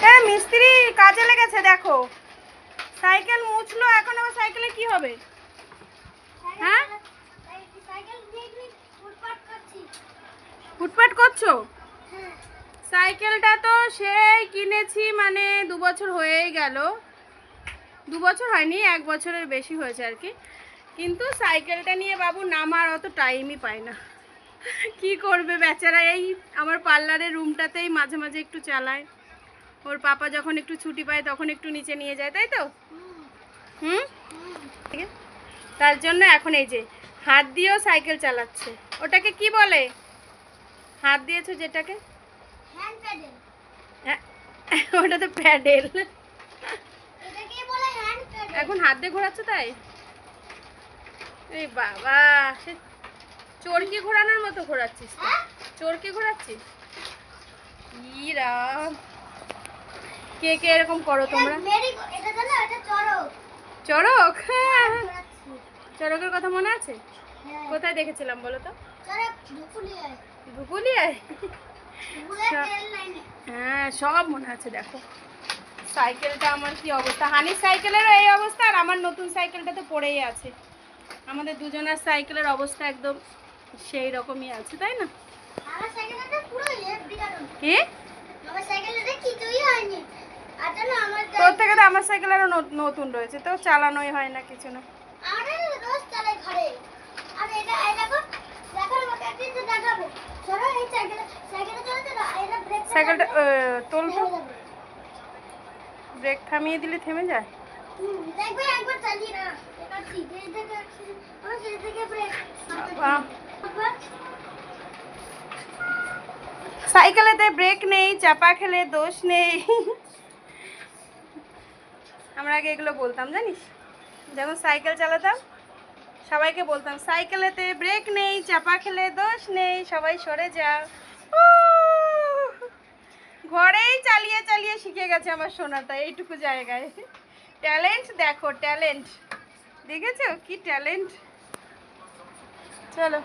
হ্যাঁ মিস্ত্রি কাজে লেগেছে দেখো, সাইকেল মুছলো, এখন আবার সাইকেলে কি হবে? হ্যাঁ ফুটপাট করছো? সাইকেলটা তো সেই কিনেছি, মানে 2 বছর হয়েই গেল, 2 বছর হয়নি, 1 বছরের বেশি হয়েছে আর কি। কিন্তু সাইকেলটা নিয়ে বাবু নামার অত টাইমই পায় না, কি করবে বেচারা। এই আমার পার্লারের রুমটাতেই মাঝে মাঝে একটু চালায়, ওর পাপা যখন একটু ছুটি পায় তখন একটু নিচে নিয়ে যায়, তাই তো? ঠিক আছে, তার জন্য এখন এই যে হাত দিয়েও সাইকেল চালাচ্ছে। ওটাকে কি বলে হাত দিয়েছো যেটাকে? ওটা তো প্যাডেল। এখন হাত দিয়ে ঘোরাচ্ছ তাই? এই বাবা, সে চরকি ঘোরানোর মতো ঘোরাচ্ছিস তো। চরকি ঘোরাচ্ছিস? রাম, কে কে এরকম করো তোমরা? চড়ক? চড়কের কথা মনে আছে? কোথায় দেখেছিলাম বলো তো? ধুপুলিয়ায়? হ্যাঁ সব মনে আছে। দেখো সাইকেলটা আমার কি অবস্থা, হানির সাইকেলেরও এই অবস্থা, আর আমার নতুন সাইকেলটা তো পড়েই আছে। আমাদের দুজনের সাইকেলের অবস্থা একদম সেই রকমই আছে, তাই না? কি তোর থেকে তো আমার সাইকেল আরো নতুন রয়েছে, তো চালানোই হয় না কিছু না। সাইকেলটা তোলবো, ব্রেক থামিয়ে দিলে থেমে যায়। সাইকেলেতে ব্রেক নেই, চাপা খেলে দোষ নেই। আমরা আগে এগুলো বলতাম জানিস, যখন সাইকেল চালাতাম সবাইকে বলতাম সাইকেলেতে ব্রেক নেই, চাপা খেলে দোষ নেই, সবাই সরে যাও। ঘরেই চালিয়ে চালিয়ে শিখে গেছে আমার সোনাটা এইটুকু জায়গায়। ট্যালেন্ট দেখো, ট্যালেন্ট দেখেছো কি ট্যালেন্ট। চলো।